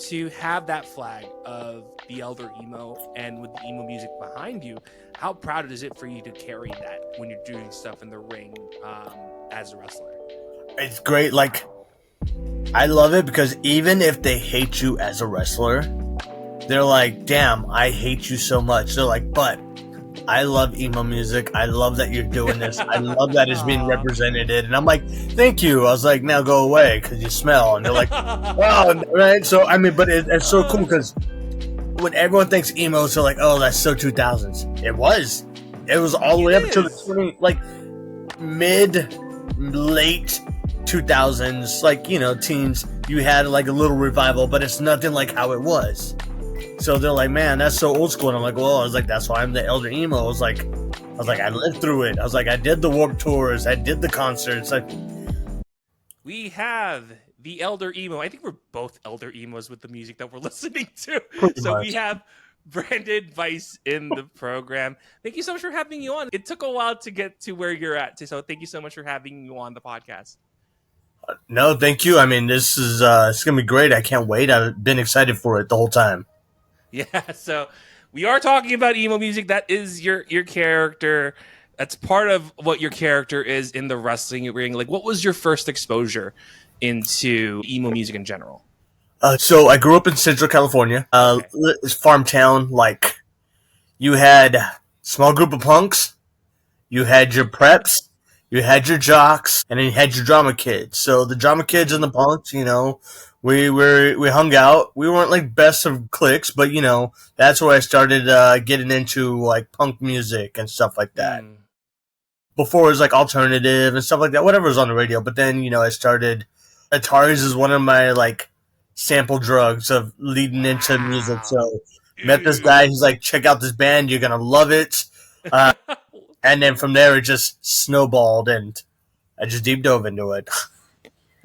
to have that flag of the elder emo and with the emo music behind you, how proud is it for you to carry that when you're doing stuff in the ring as a wrestler? It's great. Like, I love it because even if they hate you as a wrestler, they're like, damn, I hate you so much. They're like, but I love emo music. I love that you're doing this. I love that it's being represented. And I'm like, thank you. I was like, now go away because you smell. And they're like, oh, right. So, I mean, but it's so cool because when everyone thinks emo, so like, oh, that's so 2000s. It was. It was all the way up to the 20, like late 2000s, like, you know, teens. You had like a little revival, but it's nothing like how it was. So they're like, man, that's so old school. And I'm like, well, I was like, that's why I'm the elder emo. I was like, I lived through it. I was like, I did the Warped Tours. I did the concerts. We have the elder emo. I think we're both elder emos with the music that we're listening to. So we have Branden Vice in the program. Thank you so much for having you on. It took a while to get to where you're at. So thank you so much for having you on the podcast. No, thank you. I mean, this is it's gonna be great. I can't wait. I've been excited for it the whole time. Yeah, so we are talking about emo music. That is your character. That's part of what your character is in the wrestling ring. Like, what was your first exposure into emo music in general? So I grew up in Central California. It's farm town. Like, you had small group of punks, you had your preps, you had your jocks, and then you had your drama kids. So the drama kids and the punks, you know, we hung out. We weren't like best of cliques, but you know, that's where I started getting into like punk music and stuff like that. Before it was like alternative and stuff like that, whatever was on the radio. But then, you know, I started Ataris is one of my like sample drugs of leading into music. So met this guy. He's like, check out this band. You're gonna love it. And then from there, it just snowballed, and I just deep dove into it.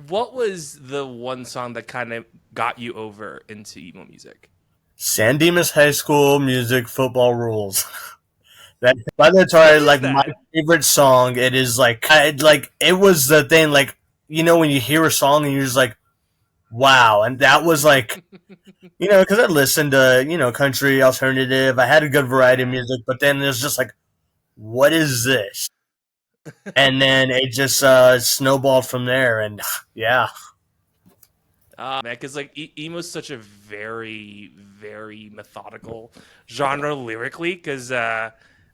What was the one song that kind of got you over into emo music? San Dimas High School Music Football Rules. That by the time, like that? my favorite song. It is like it was the thing. Like, you know, when you hear a song and you're just like, wow. And that was like, you know, because I listened to, you know, country, alternative. I had a good variety of music, but then there's just like, what is this? And then it just snowballed from there. And yeah. Man, because like emo's such a very, very methodical genre lyrically. Because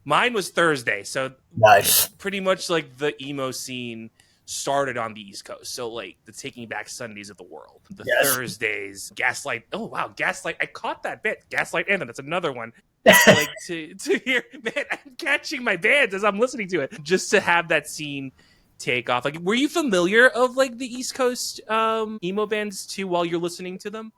mine was Thursday, so Nice. pretty much like the emo scene started on the East Coast. So like the Taking Back Sundays of the world, the Thursdays, Gaslight. Oh wow, Gaslight! I caught that bit. Gaslight Anthem. That's another one. Like to hear, man, I'm catching my bands as I'm listening to it. Just to have that scene take off. Like, were you familiar of like the East Coast emo bands too while you're listening to them?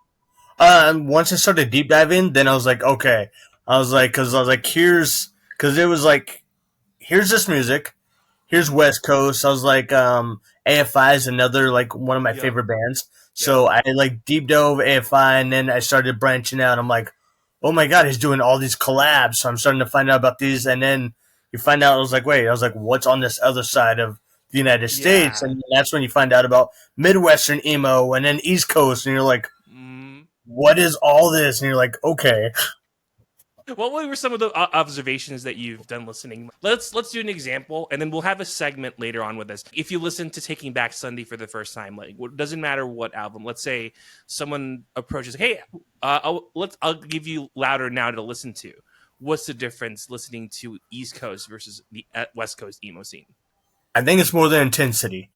Once I started deep diving, then I was like, okay. I was like, because it was like, here's this music, here's West Coast. I was like, AFI is another like one of my favorite bands. So I like deep dove AFI, and then I started branching out. I'm like, oh my god, he's doing all these collabs. So I'm starting to find out about these, and then you find out. I was like, what's on this other side of the United States? And that's when you find out about Midwestern emo, and then East Coast, and you're like, what is all this? And you're like, okay. What were some of the observations that you've done listening? Let's do an example, and then we'll have a segment later on with this. If you listen to Taking Back Sunday for the first time, like, it doesn't matter what album. Let's say someone approaches, hey, I'll give you Louder Now to listen to. What's the difference listening to East Coast versus the West Coast emo scene? I think it's more the intensity.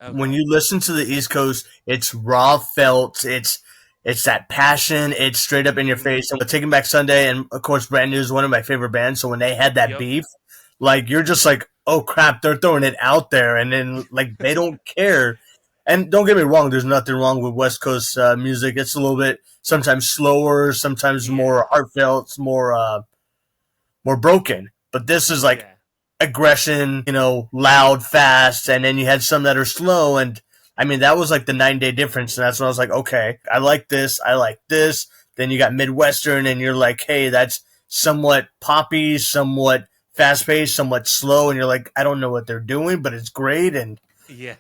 Okay. When you listen to the East Coast, it's raw felt. It's that passion. It's straight up in your face. And with Taking Back Sunday, and of course, Brand New is one of my favorite bands. So when they had that beef, like, you're just like, oh crap, they're throwing it out there, and then like they don't care. And don't get me wrong, there's nothing wrong with West Coast music. It's a little bit sometimes slower, sometimes more heartfelt, more broken. But this is like aggression, you know, loud, fast, and then you had some that are slow. And I mean, that was like the 9-day difference. And that's when I was like, okay, I like this. Then you got Midwestern, and you're like, hey, that's somewhat poppy, somewhat fast paced, somewhat slow. And you're like, I don't know what they're doing, but it's great. And yeah.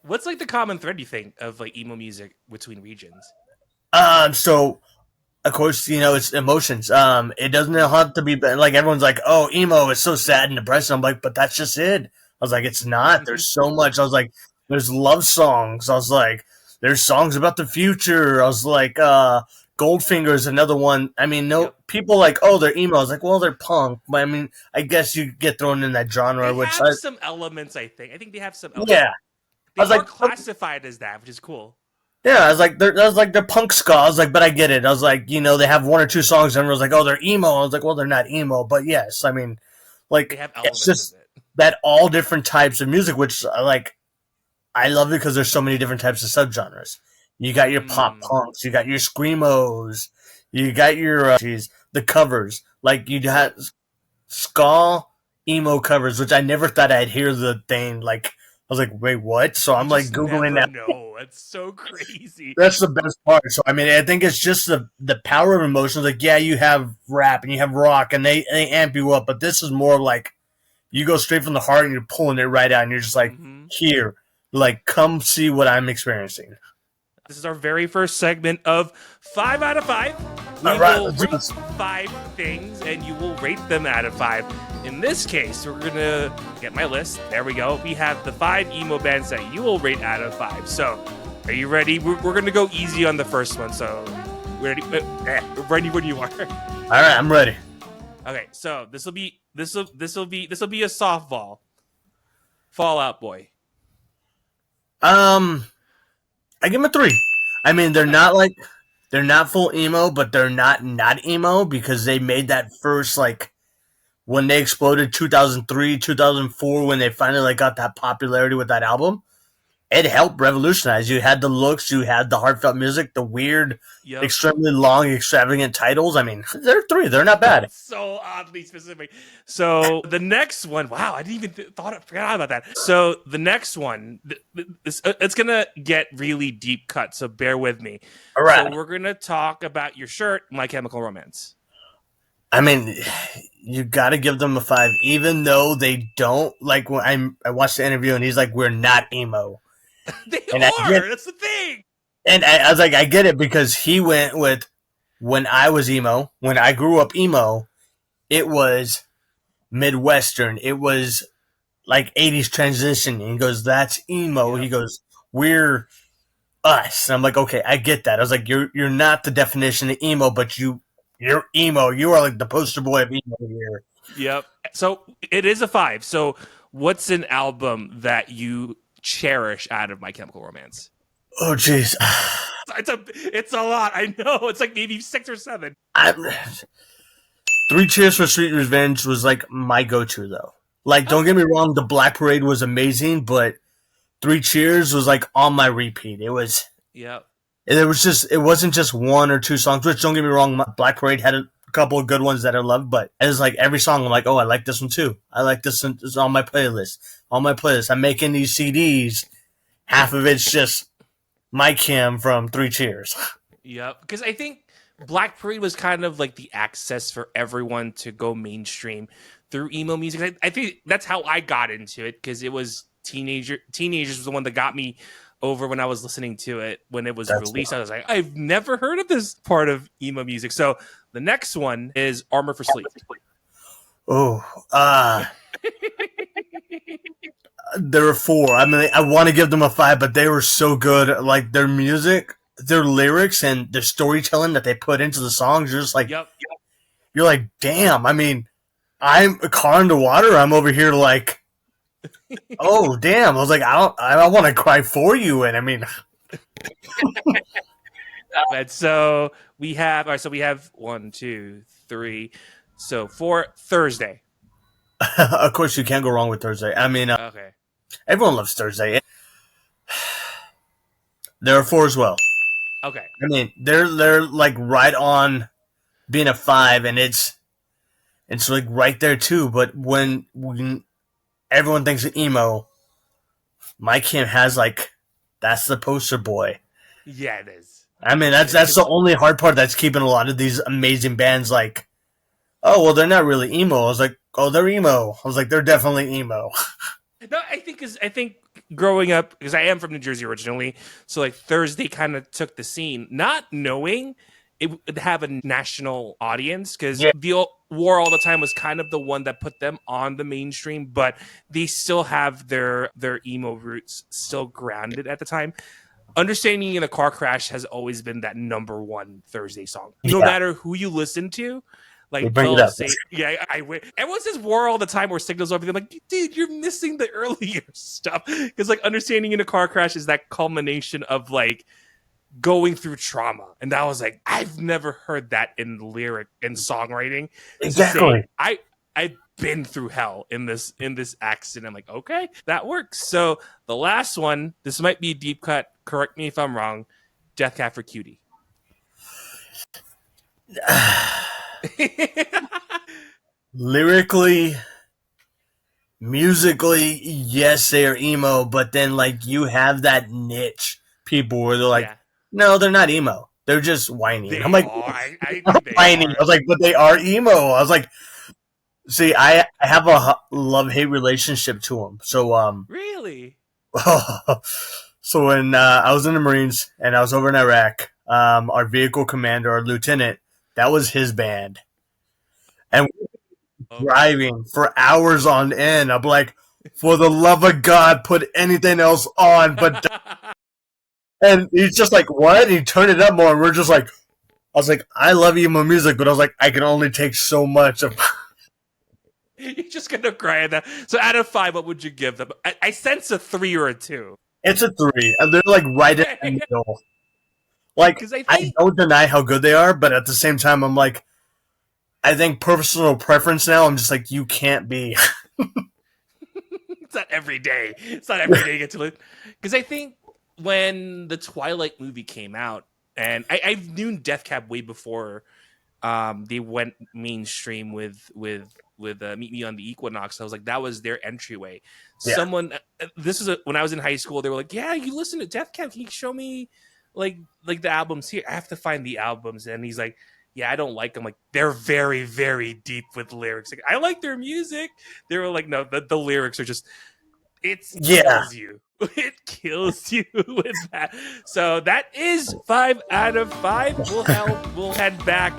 What's like the common thread you think of like emo music between regions? So of course, it's emotions. It doesn't have to be like everyone's like, oh, emo is so sad and depressing. I'm like, but that's just it. I was like, it's not. There's so much. I was like, there's love songs. I was like, there's songs about the future. I was like, Goldfinger is another one. I mean, people like, oh, they're emo. I was like, well, they're punk. But I mean, I guess you get thrown in that genre. They have some elements. I think they have some elements. Yeah. They are classified as that, which is cool. Yeah, I was like, they're punk ska. I was like, but I get it. I was like, they have one or two songs, and everyone's like, oh, they're emo. I was like, well, they're not emo, but yes, I mean, like, they have elements it's just of it. That all different types of music, which I love it because there's so many different types of subgenres. You got your pop punks, you got your screamos, you got your the covers. Like you had ska emo covers, which I never thought I'd hear the thing like. I was like, wait, what? So I'm like Googling that. No, it's so crazy. That's the best part. So, I mean, I think it's just the power of emotions. Like, yeah, you have rap and you have rock and they amp you up, but this is more like you go straight from the heart and you're pulling it right out and you're just like, here, like, come see what I'm experiencing. This is our very first segment of 5 out of 5. We will rate 5 things, and you will rate them out of 5. In this case, we're going to get my list. There we go. We have the 5 emo bands that you will rate out of 5. So, are you ready? We're going to go easy on the first one. So, ready when you are. All right, I'm ready. Okay, so this will be a softball. Fall Out Boy. I give them a 3. I mean, they're not full emo, but they're not emo because they made that first, like, when they exploded 2003, 2004, when they finally got that popularity with that album. It helped revolutionize. You had the looks, you had the heartfelt music, the weird, extremely long, extravagant titles. I mean, they're 3. They're not bad. So oddly specific. So the next one, wow, I didn't even forgot about that. So the next one, it's gonna get really deep cut. So bear with me. All right. So we're gonna talk about your shirt, My Chemical Romance. I mean, you got to give them a 5, even though they don't like. When I watched the interview and he's like, "We're not emo." They are. That's the thing. And I was like, I get it because he went with when I was emo, when I grew up emo, it was Midwestern. It was like 80s transition. And he goes, that's emo. Yeah. He goes, we're us. And I'm like, okay, I get that. I was like, you're not the definition of emo, but you're emo. You are like the poster boy of emo here. Yep. So it is a 5. So what's an album that you cherish out of My Chemical Romance? Oh jeez, it's a lot. I know it's like maybe 6 or 7. 3 Cheers for Sweet Revenge was like my go-to though. Like, don't get me wrong, the Black Parade was amazing, but 3 Cheers was like on my repeat. It was. Yep. It wasn't just 1 or 2 songs. Which, don't get me wrong, Black Parade had a couple of good ones that I loved, but it was like every song I'm like, oh, I like this one too. I like this one. It's on my playlist. I'm making these CDs. Half of it's just My Chem from 3 Cheers. Yep. Because I think Black Parade was kind of like the access for everyone to go mainstream through emo music. I think that's how I got into it because it was Teenagers was the one that got me over when I was listening to it when it was released. I was like, I've never heard of this part of emo music. So the next one is Armor for Sleep. Oh, there were 4. I mean, I want to give them a 5, but they were so good. Like their music, their lyrics, and the storytelling that they put into the songs. You're just like, you're like, damn. I mean, I'm a car underwater. I'm over here like, oh damn. I was like, I want to cry for you. And I mean, and so we have 1, 2, 3, so 4 Thursday. Of course, you can't go wrong with Thursday. I mean, okay. Everyone loves Thursday. There are 4 as well. Okay. I mean, they're like right on being a 5, and it's like right there too. But when everyone thinks of emo, My Chem has like that's the poster boy. Yeah, it is. I mean, that's the only hard part that's keeping a lot of these amazing bands like, oh well, they're not really emo. I was like, oh, they're emo. I was like, they're definitely emo. No, I think growing up, because I am from New Jersey originally, so like Thursday kind of took the scene, not knowing it would have a national audience, because Yeah, the War All the Time was kind of the one that put them on the mainstream, but they still have their emo roots still grounded at the time. Understanding in a Car Crash has always been that number one Thursday song. No yeah, matter who you listen to, they like bring it they'll up. say, "Yeah, I win." Everyone says "War All the Time" or signals over. I'm like, dude, you're missing the earlier stuff, because like understanding in a car crash is that culmination of like going through trauma, and that was like I've never heard that in lyric and songwriting. It's just saying Exactly. I've been through hell in this accident. I'm like, okay, that works. So the last one, this might be a deep cut. Correct me if I'm wrong. Death Cab for Cutie. Lyrically, musically, yes, they're emo, but then like you have that niche people where they're like, Yeah, no, they're not emo. They're just whiny. And I'm they like, are. I not think they whiny. I are. was like, but they are emo. I was like, see, I have a love hate relationship to them. So Really? so when I was in the Marines and I was over in Iraq, our vehicle commander, our lieutenant, that was his band, and Okay. driving for hours on end. I'm like, for the love of God, put anything else on. But and he's just like, what? And he turned it up more, and we're just like, I was like, I love emo music, but I was like, I can only take so much of. You're just gonna cry at that. So out of five, what would you give them? I sense a 3 or a 2. It's a 3, and they're like right in the Okay. middle. Like Because I I think don't deny how good they are, but at the same time, I'm like, I think personal preference now. I'm just like, you can't be. it's not every day. It's not every day you get to live. Because I think when the Twilight movie came out, and I knew Death Cab way before they went mainstream with Meet Me on the Equinox. I was like, that was their entryway. Yeah, Someone, when I was in high school, they were like, yeah, you listen to Death Cab. Can you show me like the albums here? I have to find the albums. And he's like, yeah, I don't like them. Like they're very, very deep with lyrics. Like, I like their music. They were like, no, the lyrics are just it yeah. kills you. It kills you with that. So that is 5 out of 5. We'll head back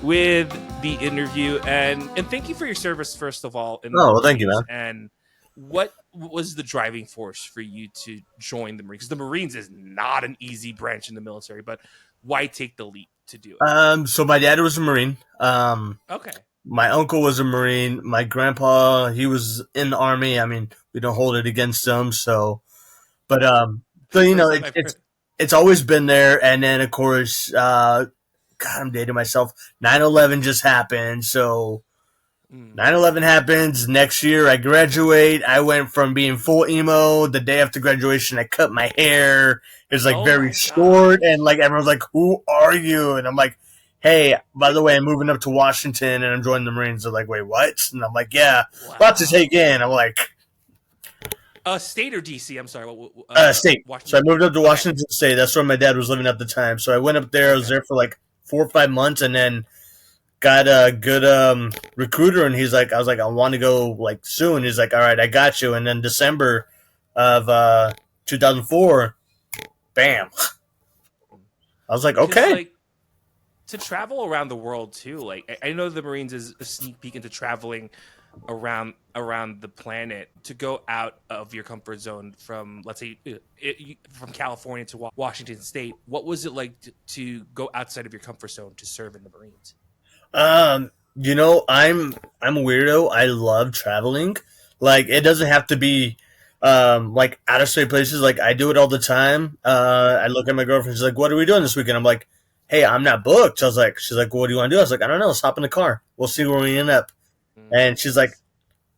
with the interview, and thank you for your service first of all in the Oh, well, thank you, Marines. man. And what was the driving force for you to join the Marines? Because the Marines is not an easy branch in the military, but why take the leap to do it? So my dad was a Marine. Okay. My uncle was a Marine. My grandpa, he was in the Army. I mean, we don't hold it against him. So, but so you know, First time I've heard. it's always been there. And then of course, God, I'm dating myself. 9/11 just happened. So Mm. 9/11 happens. Next year, I graduate. I went from being full emo. The day after graduation, I cut my hair. It's like Oh very my god. short, and like everyone's like, "Who are you?" And I'm like, "Hey, by the way, I'm moving up to Washington, and I'm joining the Marines." They're like, "Wait, what?" And I'm like, "Yeah, lots to take Wow. in." I'm like, State or DC? I'm sorry. State. So I Washington. moved up to Okay. Washington State. That's where my dad was living at the time. So I went up there. I was Okay. there for like 4 or 5 months, and then got a good recruiter, and he's like, I was like, I want to go like soon. He's like, all right, I got you. And then December of 2004, bam. I was like, Because okay. like to travel around the world too. Like I know the Marines is a sneak peek into traveling around the planet, to go out of your comfort zone from, let's say, from California to Washington State. What was it like to go outside of your comfort zone to serve in the Marines? You know, I'm a weirdo. I love traveling. Like it doesn't have to be like out of state places. Like I do it all the time. I look at my girlfriend. She's like, "What are we doing this weekend?" I'm like, "Hey, I'm not booked." I was like, "She's like, well, what do you want to do?" I was like, "I don't know. Let's hop in the car. We'll see where we end up." And she's like, Nice.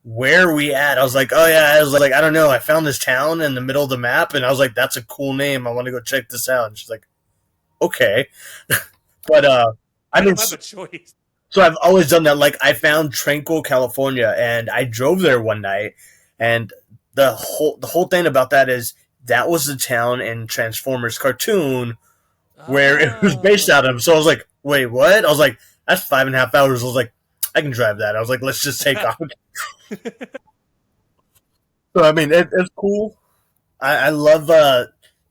"Where are we at?" I was like, "Oh yeah." I was like, "I don't know. I found this town in the middle of the map," and I was like, "That's a cool name. I want to go check this out." And she's like, "Okay," but I I mean, don't have a choice. so I've always done that. Like I found Tranquil, California, and I drove there one night, and the whole thing about that is that was the town in Transformers cartoon where it was based out Oh. of. So I was like, wait, what? I was like, that's 5.5 hours. I was like, I can drive that. I was like, let's just take off. So I mean, it's cool. I love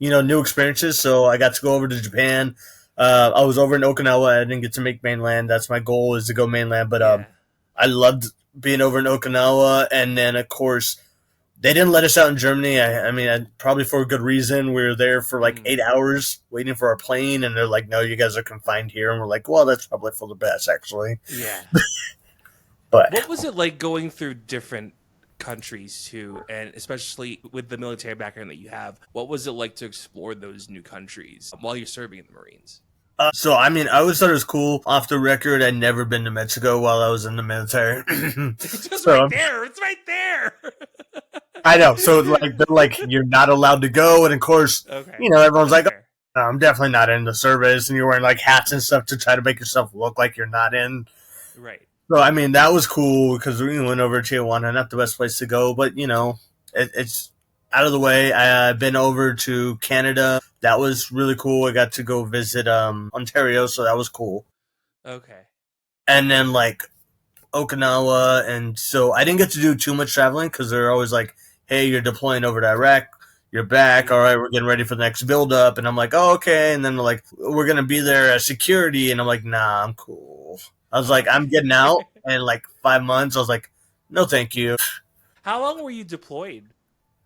new experiences. So I got to go over to Japan. I was over in Okinawa. I didn't get to make mainland. That's my goal, is to go mainland. But Yeah. I loved being over in Okinawa, and then of course they didn't let us out in Germany. Probably for a good reason. We were there for like Mm. 8 hours waiting for our plane, and they're like, "No, you guys are confined here." And we're like, "Well, that's probably for the best, actually." Yeah. But What was it like going through different countries too, and especially with the military background that you have? What was it like to explore those new countries while you're serving in the Marines? I always thought it was cool. Off the record, I'd never been to Mexico while I was in the military. It's just right So there. It's right there. I know. So like they're like, you're not allowed to go, and of course, Okay, everyone's that's like, fair. "Oh, I'm definitely not in the service," and you're wearing like hats and stuff to try to make yourself look like you're not in. Right. So I mean, that was cool because we went over to Tijuana, not the best place to go, but it's out of the way. I've been over to Canada. That was really cool. I got to go visit Ontario, so that was cool. Okay. And then like Okinawa, and so I didn't get to do too much traveling because they're always like, "Hey, you're deploying over to Iraq. You're back. All Mm. right, we're getting ready for the next build up." And I'm like, "Oh, okay." And then they're like, "We're gonna be there as security," and I'm like, "Nah, I'm cool." I was like, Okay. "I'm getting out." In like 5 months, I was like, "No, thank you." How long were you deployed?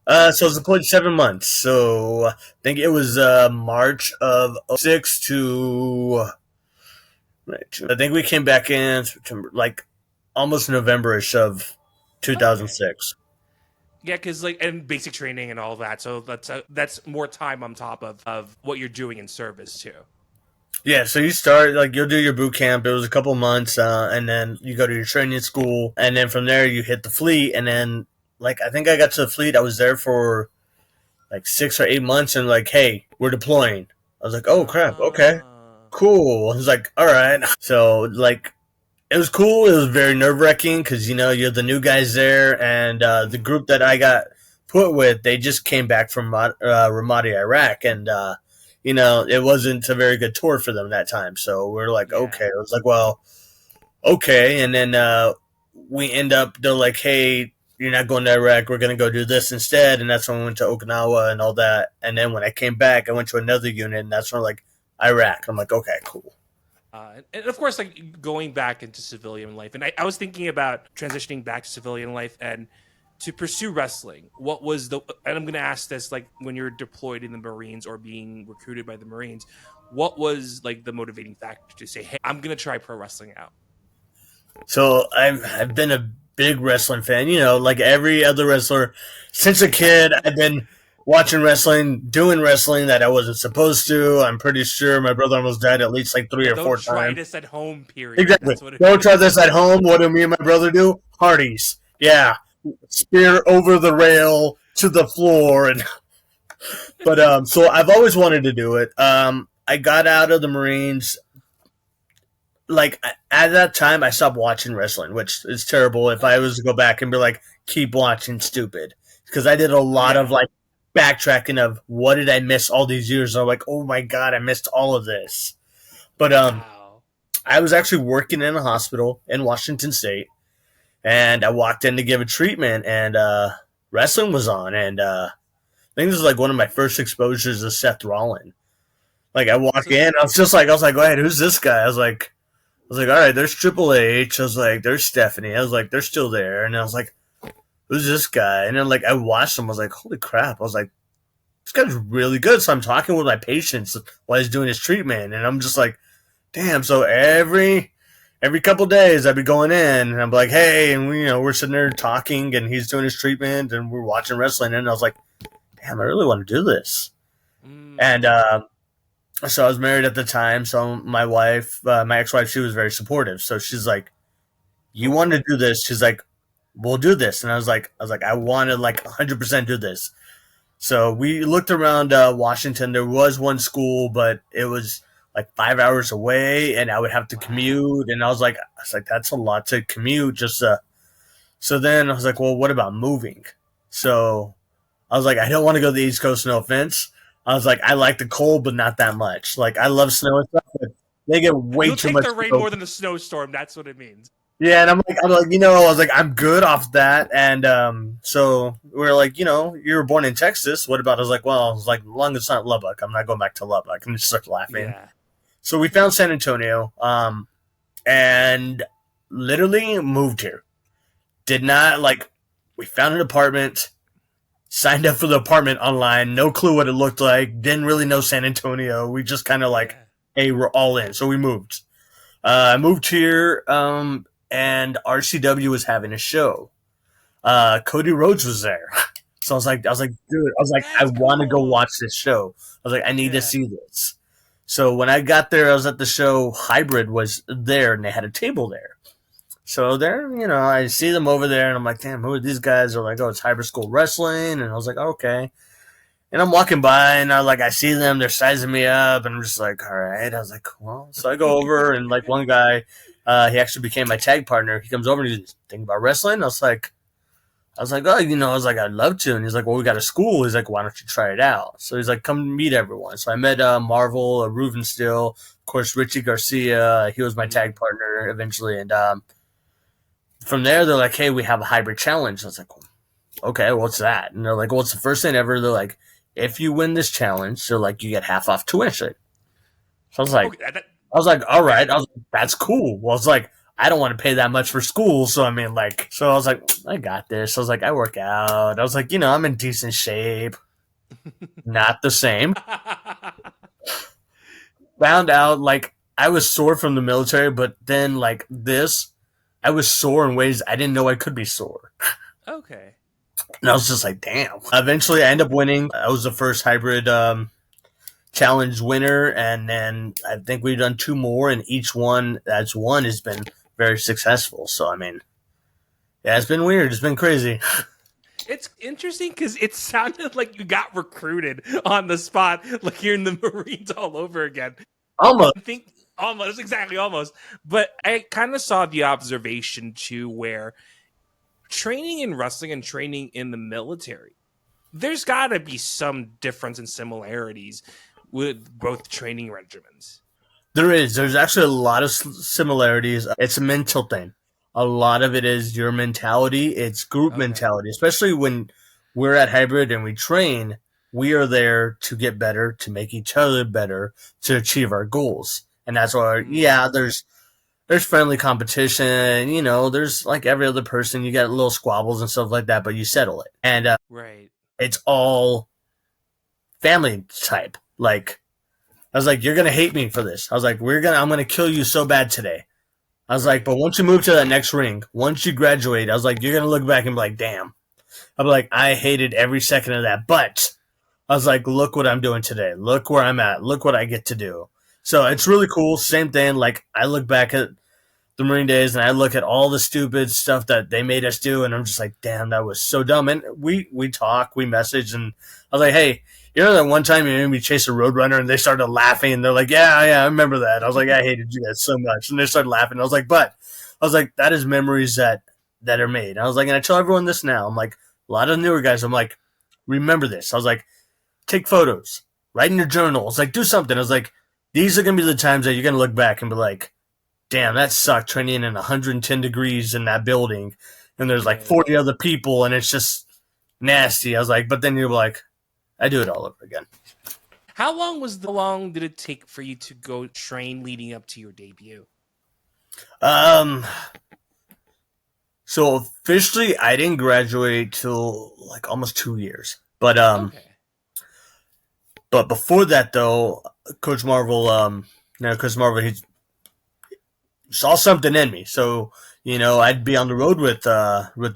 So I was deployed 7 months. So I think it was March of '06 to I think we came back in September, like almost November-ish of Okay. 2006. Yeah, because like and basic training and all that. So that's more time on top of what you're doing in service too. Yeah, so you start like you'll do your boot camp. It was a couple months, and then you go to your training school, and then from there you hit the fleet, and then like I think I got to the fleet. I was there for like 6 or 8 months, and like, hey, we're deploying. I was like, oh crap, okay, Ah. cool. I was like, all right. So like it was cool. It was very nerve wracking because you're the new guys there, and the Mm. group that I got put with, they just came back from Ramadi, Iraq, and it wasn't a very good tour for them that time. So we are like, Yeah. okay. I was like, well, okay, and then we end up. They're like, hey. You're not going to Iraq. We're going to go do this instead. And that's when we went to Okinawa and all that. And then when I came back, I went to another unit, and that's when like Iraq. I'm like, okay, cool. And of course, like going back into civilian life, and I was thinking about transitioning back to civilian life and to pursue wrestling. What was the? And I'm going to ask this: like when you're deployed in the Marines or being recruited by the Marines, what was like the motivating factor to say, "Hey, I'm going to try pro wrestling out"? So I've been a big wrestling fan. Like every other wrestler, since a kid, I've been watching wrestling, doing wrestling that I wasn't supposed to. I'm pretty sure my brother almost died at least like three The or don't four try times. this at home period. Exactly. That's what it Don't try is. this at home. What do me and my brother do? Hardies. Yeah, spear over the rail to the floor, and but so I've always wanted to do it. I got out of the Marines like at that time I stopped watching wrestling, which is terrible. If I Okay. was to go back and be like, keep watching, stupid, because I did a lot of Yeah. like backtracking of what did I miss all these years. And I'm like, oh my god, I missed all of this. But Wow. I was actually working in a hospital in Washington State, and I walked in to give a treatment, and wrestling was on, and I think this was like one of my first exposures to Seth Rollins. Like I walk So in, I was like, wait, who's this guy? I was like, all right, there's Triple H. I was like, there's Stephanie. I was like, they're still there. And I was like, who's this guy? And then like I watched him. I was like, holy crap. I was like, this guy's really good. So I'm talking with my patients while he's doing his treatment, and I'm just like, damn. So every couple days I'd be going in, and I'm like, hey, and we're sitting there talking, and he's doing his treatment, and we're watching wrestling, and I was like, damn, I really want to do this. And mm, so I was married at the time. So my wife, my ex-wife, she was very supportive. So she's like, you want okay. to do this? She's like, we'll do this. And I was like, I want to like 100% do this. So we looked around Washington. There was one school, but it was like 5 hours away, and I would have to Wow. commute. And I was like, that's a lot to commute. So then I was like, well, what about moving? So I was like, I don't want to go to the East Coast. No offense. I was like, I like the cold, but not that much. Like I love snow and stuff, but they get way You'll too take much the rain snow. more than the snowstorm. That's what it means. Yeah, and I was like, I'm good off that, and so we're like, you were born in Texas. What about? I was like, well, I was like, as long as it's not Lubbock, I'm not going back to Lubbock. And just start laughing. Yeah. So we found San Antonio, and literally moved here. Did not like. We found an apartment, signed up for the apartment online. No clue what it looked like. Didn't really know San Antonio. We just kind of like, Yeah. hey, we're all in. So we moved. I moved here, and RCW was having a show. Cody Rhodes was there. So dude, I That's want to go cool. watch this show. I was like, I need to Yeah. see this. So when I got there, I was at the show. Hybrid was there, and they had a table there. So there, I see them over there, and I'm like, damn, who are these guys? They're like, oh, it's Hybrid School Wrestling, and I was like, okay. And I'm walking by, and I see them. They're sizing me up, and I'm just like, all right. I was like, well, so I go over, and like one guy, he actually became my tag partner. He comes over and he's thinking about wrestling. I was like, oh, I'd love to. And he's like, well, we got a school. He's like, why don't you try it out? So he's like, come meet everyone. So I met Marvel, Ruben Still, of course, Richie Garcia. He was my Mhm. tag partner eventually. And from there, they're like, hey, we have a hybrid challenge. I was like, okay, what's that? And they're like, well, it's the first thing ever. They're like, if you win this challenge, they're like, you get half off tuition. So Okay. all Okay. right. I was like, that's cool. Well, it's like, I don't want to pay that much for school. So, I mean, like, so I was like, I got this. I was like, I work out. I was like, I'm in decent shape. Not the same. Found out, like, I was sore from the military, but then, like, I was sore in ways I didn't know I could be sore. Okay. And I was just like, damn. Eventually, I ended up winning. I was the first hybrid challenge winner, and then I think we've done two more, and each one that's won has been very successful. So I mean, yeah, it's been weird. It's been crazy. It's interesting because it sounded like you got recruited on the spot, like you're in the Marines all over again. Almost. I think almost exactly almost, but I kind of saw the observation too, where training in wrestling and training in the military, there's got to be some difference and similarities with both training regimens. There is. There's actually a lot of similarities. It's a mental thing. A lot of it is your mentality. It's group Okay. mentality, especially when we're at hybrid and we train. We are there to get better, to make each other better, to achieve our goals. And that's why, Mm, yeah, there's friendly competition. There's like every other person. You got little squabbles and stuff like that, but you settle it. And right. it's all family type. Like, I was like, you're going to hate me for this. I was like, I'm going to kill you so bad today. I was like, Right. but once you move to that next ring, once you graduate, I was like, you're going to look back and be like, damn. I'm like, I hated every second of that. But I was like, look what I'm doing today. Look where I'm at. Look what I get to do. So it's really cool. Same thing. Like, I look back at the Marine days and I look at all the stupid stuff that they made us do, and I'm just like, damn, that was so dumb. And we talk, we message, and I was like, hey, that one time you made me chase a roadrunner, and they started laughing, and they're like, yeah, I remember that. I was like, I hated you guys so much, and they started laughing. I was like, that is memories that are made. I was like, and I tell everyone this now. I'm like, a lot of the newer guys, I'm like, remember this. I was like, take photos, write in your journals, like do something. I was like, these are gonna be the times that you're gonna look back and be like, damn, that sucked training in 110 degrees in that building. And there's like Right. 40 other people and it's just nasty. I was like, but then you're like, I do it all over again. How long did it take for you to go train leading up to your debut? Um, so officially I didn't graduate till like almost 2 years. Okay. But before that though, Coach Marvel, he saw something in me. So, I'd be on the road with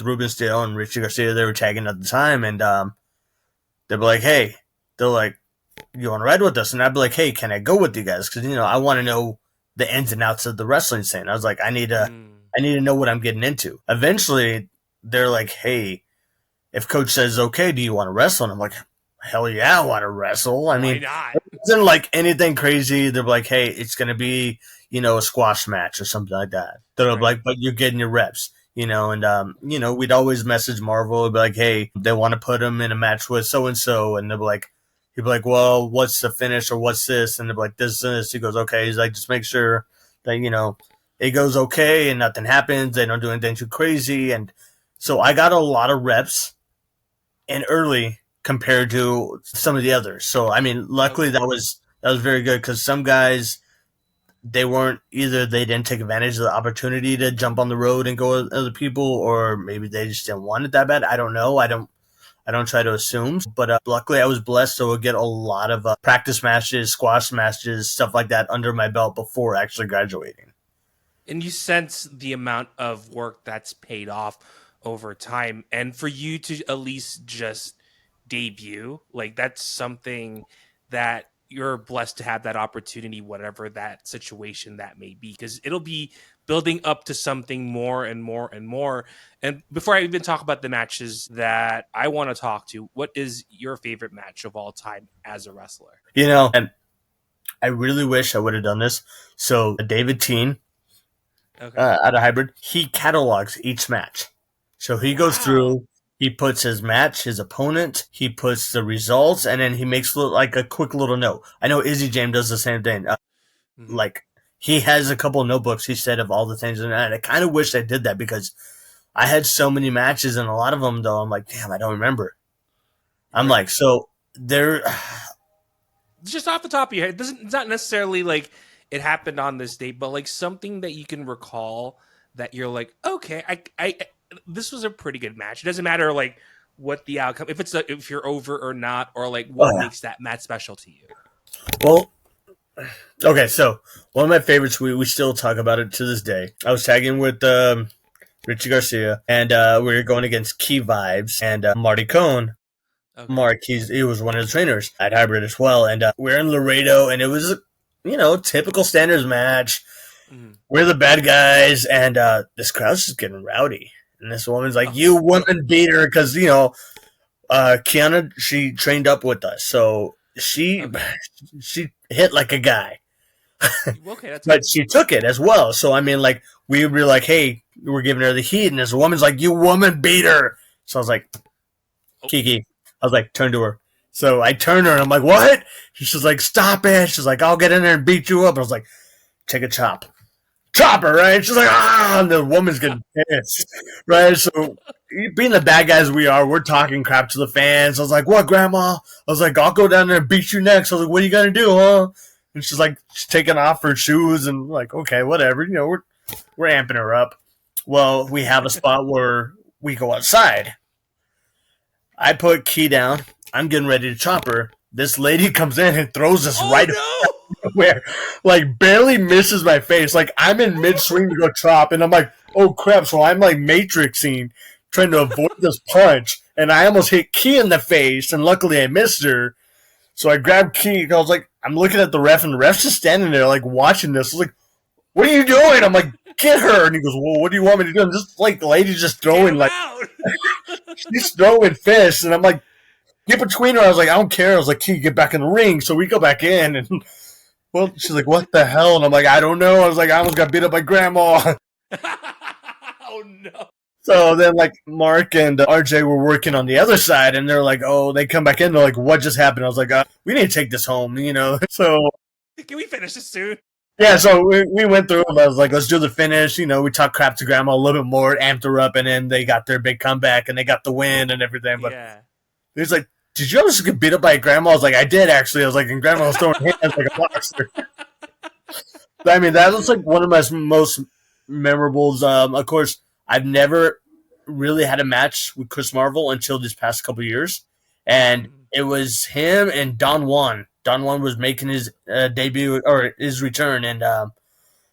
Ruben Steele and Richie Garcia. They were tagging at the time, and they'd be like, "Hey," they're like, "You want to ride with us?" And I'd be like, "Hey, can I go with you guys? Because I want to know the ins and outs of the wrestling scene." I was like, Mm, I need to know what I'm getting into." Eventually, they're like, "Hey, if Coach says okay, do you want to wrestle?" And I'm like, "Hell yeah, I want to wrestle." I why mean, not? it wasn't like anything crazy. They're like, "Hey, it's gonna be a squash match or something like that." They're Right. like, "But you're getting your reps." And we'd always message Marvel and be like, "Hey, they want to put him in a match with so and so," and they'd be like, he'd be like, "Well, what's the finish or what's this?" And they'd be like, "This and this." He goes, "Okay." He's like, "Just make sure that it goes okay and nothing happens. They don't do anything too crazy. And so I got a lot of reps in early compared to some of the others. So, I mean, luckily that was very good because some guys, they weren't either they didn't take advantage of the opportunity to jump on the road and go with other people, or maybe they just didn't want it that bad. I don't know. I don't try to assume, but luckily I was blessed to get a lot of practice matches, squash matches, stuff like that under my belt before actually graduating. And you sense the amount of work that's paid off over time. And for you to at least just debut, like that's something that you're blessed to have that opportunity, whatever that situation that may be, because it'll be building up to something more and more and more. And before I even talk about the matches that I want to talk to, what is your favorite match of all time as a wrestler? You know, and I really wish I would have done this. So David Teen, out of Hybrid, he catalogs each match. So he goes through, he puts his match, his opponent, he puts the results, and then he makes like a quick little note. I know Izzy James does the same thing. Like, he has a couple of notebooks, he said, of all the things. And I kind of wish I did that because I had so many matches, and a lot of them, though, I'm like, damn, I don't remember. I'm like, so they're... Just off the top of your head, it's not necessarily like it happened on this date, but like something that you can recall that you're like, okay, I this was a pretty good match. It doesn't matter like what the outcome, if you're over or not, or like what makes that match special to you. Well, okay, so one of my favorites, we still talk about it to this day. I was tagging with Richie Garcia, and we were going against Key Vibes and Marty Cohn. Okay. Mark, he was one of the trainers at Hybrid as well, and we're in Laredo, and it was a typical standards match. We're the bad guys, and this crowd's just getting rowdy, and this woman's like, "You woman beater," because Kiana, she trained up with us, so she hit like a guy. Okay, that's but she took it as well. So I mean, like we were like, "Hey, we're giving her the heat," and this woman's like, "You woman beater." So I was like, Kiki. I was like, turn to her. So I turned her and I'm like, what? She's like, stop it. She's like, I'll get in there and beat you up. I was like, take a chop. Chop her, right? She's like, and the woman's getting pissed, right? So being the bad guys we are, we're talking crap to the fans. I was like, what, Grandma? I was like, I'll go down there and beat you next. I was like, what are you going to do, huh? And she's like, she's taking off her shoes and like, okay, whatever. We're amping her up. Well, we have a spot where we go outside. I put Key down. I'm getting ready to chop her. This lady comes in and throws us where, like, barely misses my face. Like, I'm in mid-swing to go chop, and I'm like, oh, crap. So I'm, like, matrixing, trying to avoid this punch, and I almost hit Key in the face, and luckily I missed her. So I grabbed Key, and I was like, I'm looking at the ref, and the ref's just standing there, like, watching this. I was like, what are you doing? I'm like, get her. And he goes, well, what do you want me to do? And just, like, the lady's just throwing, like... She's throwing fists, and I'm like, get between her. I was like, I don't care. I was like, can you get back in the ring? So we go back in, and well, she's like, what the hell? And I'm like, I don't know. I was like, I almost got beat up by Grandma. Oh no! So then, like, Mark and RJ were working on the other side, and they're like, oh, they come back in. They're like, what just happened? I was like, we need to take this home, So can we finish this soon? Yeah, so we went through them. I was like, let's do the finish. We talked crap to Grandma a little bit more, amped her up, and then they got their big comeback, and they got the win and everything. But he was like, did you ever just get beat up by Grandma? I was like, I did, actually. I was like, and Grandma was throwing hands like a boxer. I mean, that was like one of my most memorables. Of course, I've never really had a match with Chris Marvel until these past couple of years. And it was him and Don Juan. Don Juan was making his debut or his return, and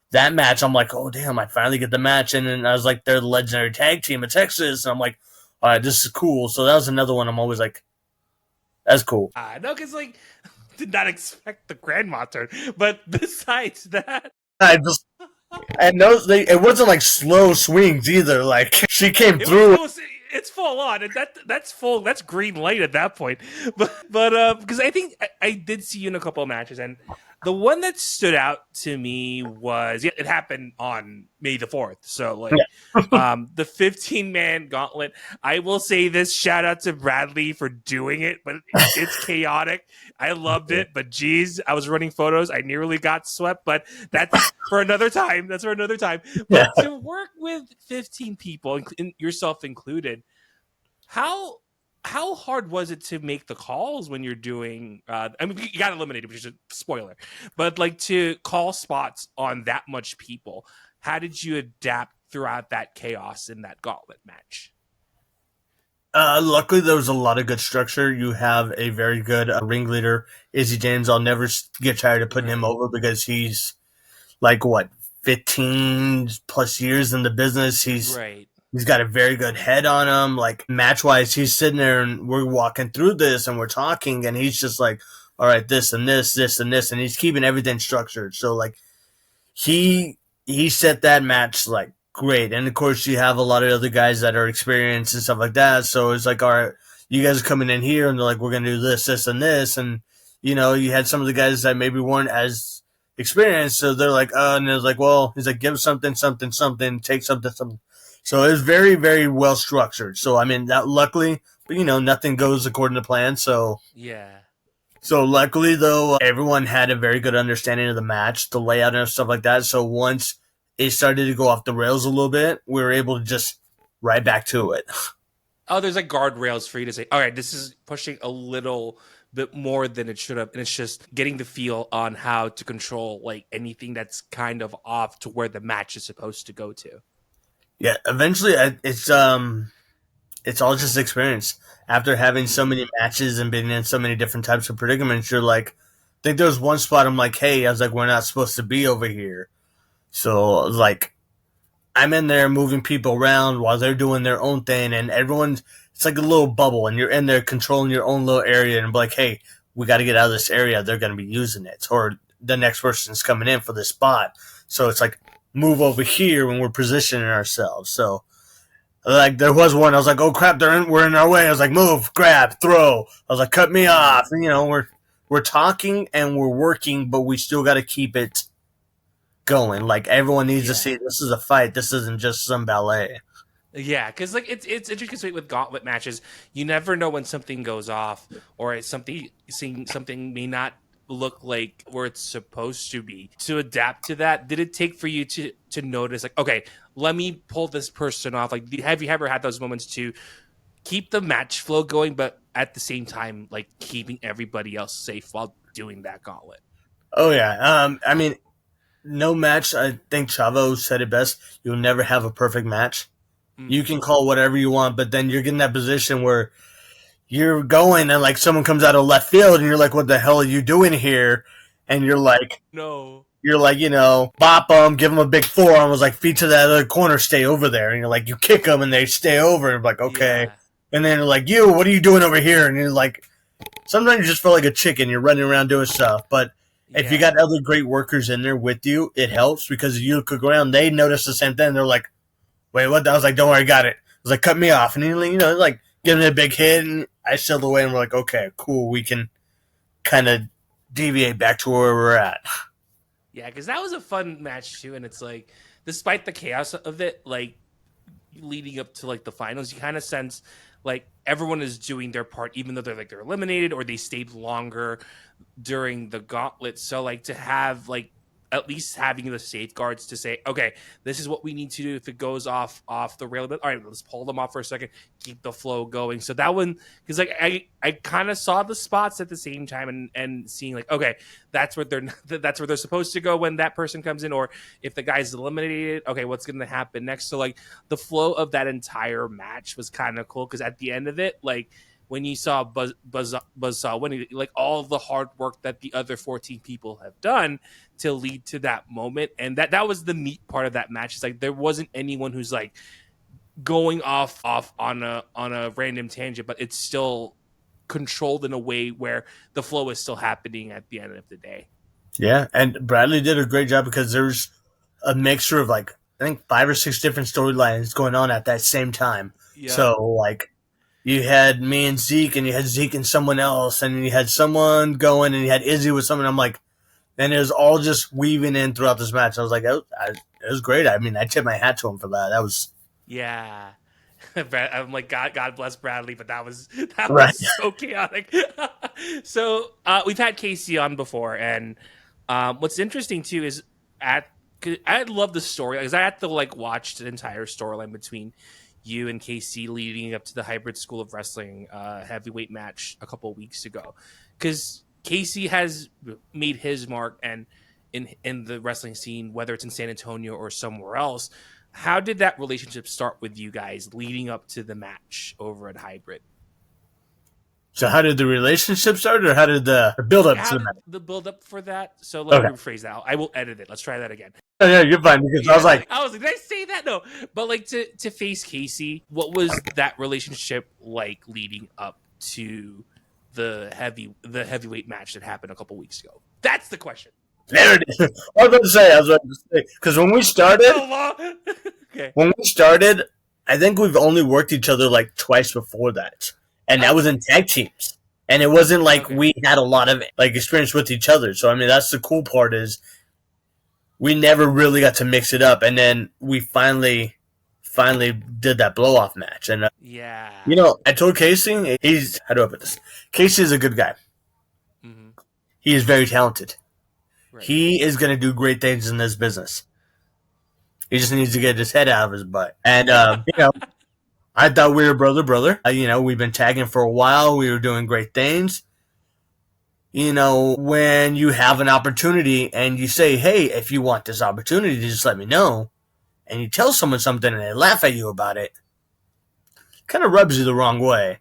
that match, I'm like, oh damn, I finally get the match, and then I was like, they're the legendary tag team of Texas, and I'm like, all right, this is cool. So that was another one. I'm always like, that's cool. No, because like, did not expect the grandma turn, but besides that, it wasn't like slow swings either. Like she came through. It's full on, and that's full. That's green light at that point. But because I think I did see you in a couple of matches, and The one that stood out to me was it happened on May the 4th. So like the 15-man gauntlet. I will say this, shout out to Bradley for doing it, but it's chaotic. I loved it, but geez, I was running photos. I nearly got swept, but that's for another time. That's for another time. But to work with 15 people, yourself included, how hard was it to make the calls when you're doing I mean you got eliminated, which is a spoiler, but like to call spots on that much people, how did you adapt throughout that chaos in that gauntlet match? Luckily, there was a lot of good structure. You have a very good ringleader, Izzy James. I'll never get tired of putting him over because he's like, what, 15 plus years in the business. He's got a very good head on him. Like, match-wise, he's sitting there and we're walking through this and we're talking and he's just like, all right, this and this, this and this. And he's keeping everything structured. So, like, he set that match, like, great. And, of course, you have a lot of other guys that are experienced and stuff like that. So it's like, all right, you guys are coming in here and they're like, we're going to do this, this, and this. And, you know, you had some of the guys that maybe weren't as experienced. So they're like, and it was like, well, he's like, give something, something, something, take something, something. So it was very, very well structured. So, I mean, that luckily, but, you know, nothing goes according to plan. So, yeah. So luckily, though, everyone had a very good understanding of the match, the layout and stuff like that. So once it started to go off the rails a little bit, we were able to just right back to it. Oh, there's like guardrails for you to say, all right, this is pushing a little bit more than it should have. And it's just getting the feel on how to control like anything that's kind of off to where the match is supposed to go to. Yeah, eventually it's all just experience. After having so many matches and being in so many different types of predicaments, you're like, I think there was one spot I'm like, hey, I was like, we're not supposed to be over here. So, like, I'm in there moving people around while they're doing their own thing, and it's like a little bubble, and you're in there controlling your own little area, and be like, hey, we got to get out of this area. They're going to be using it, or the next person's coming in for this spot. So it's like, move over here when we're positioning ourselves. So, like, there was one, I was like, oh crap, we're in our way. I was like, move, grab, throw. I was like, cut me off. And, you know, we're talking and we're working, but we still got to keep it going. Like, everyone needs to see this is a fight. This isn't just some ballet. Yeah, because like it's interesting with gauntlet matches. You never know when something goes off or something may not look like where it's supposed to be. To adapt to that, did it take for you to notice like, okay, let me pull this person off? Like, have you ever had those moments to keep the match flow going, but at the same time, like keeping everybody else safe while doing that gauntlet? Oh yeah. I mean, no match. I think Chavo said it best. You'll never have a perfect match. You can call whatever you want, but then you're getting that position where you're going and like someone comes out of left field and you're like, what the hell are you doing here? And you're like, no. You're like, you know, bop them, give them a big forearm. Was like, feet to that other corner, stay over there. And you're like, you kick them and they stay over. And you're like, okay. Yeah. And then you're like, what are you doing over here? And you're like, sometimes you just feel like a chicken. You're running around doing stuff. But if you got other great workers in there with you, it helps because you look around, they notice the same thing. They're like, wait, what? I was like, don't worry, I got it. I was like, cut me off. And you know, like, give me a big hit. And I sailed away and we're like, okay, cool. We can kind of deviate back to where we're at. Yeah, because that was a fun match too, and it's like, despite the chaos of it, like leading up to like the finals, you kind of sense like everyone is doing their part, even though they're eliminated or they stayed longer during the gauntlet. So like to have like at least having the safeguards to say, okay, this is what we need to do if it goes off the rail a bit. All right, let's pull them off for a second, keep the flow going. So that one, because like I kind of saw the spots at the same time and seeing like, okay, that's where they're supposed to go when that person comes in, or if the guy's eliminated, okay, what's going to happen next? So like the flow of that entire match was kind of cool because at the end of it, like, when you saw Buzzsaw winning, like all the hard work that the other 14 people have done to lead to that moment. And that was the neat part of that match. It's like there wasn't anyone who's like going off on a random tangent, but it's still controlled in a way where the flow is still happening at the end of the day. Yeah, and Bradley did a great job because there's a mixture of like, I think 5 or 6 different storylines going on at that same time. Yeah. So like, you had me and Zeke, and you had Zeke and someone else, and you had someone going, and you had Izzy with someone. I'm like, and it was all just weaving in throughout this match. I was like, it was great. I mean, I tip my hat to him for that. That was Yeah. I'm like, God bless Bradley, but that was right. so chaotic. So we've had Casey on before, and what's interesting too is I love the story because I had to like watch the entire storyline between you and Casey leading up to the Hybrid School of Wrestling heavyweight match a couple of weeks ago, because Casey has made his mark and in the wrestling scene, whether it's in San Antonio or somewhere else. How did that relationship start with you guys leading up to the match over at Hybrid? So how did the relationship start, or how did the build up How to the did match? the build up for that? So let me Okay. rephrase that. I will edit it. Let's try that again. Oh, yeah, you're fine because I was like, Did I say that? No. But like to face Casey, what was that relationship like leading up to the heavyweight match that happened a couple weeks ago? That's the question. there it is. I was about to say, because when we started, So long. Okay. I think we've only worked each other like twice before that, and that was in tag teams. And it wasn't like we had a lot of like experience with each other. So I mean, that's the cool part is we never really got to mix it up, and then we finally did that blow off match. And Yeah. you know, I told Casey, he's how do I put this? Casey is a good guy. Mm-hmm. He is very talented. Right. He is going to do great things in this business. He just needs to get his head out of his butt. And you know, I thought we were brother. You know, we've been tagging for a while. We were doing great things. You know, when you have an opportunity and you say, hey, if you want this opportunity, just let me know. And you tell someone something and they laugh at you about it, kind of rubs you the wrong way.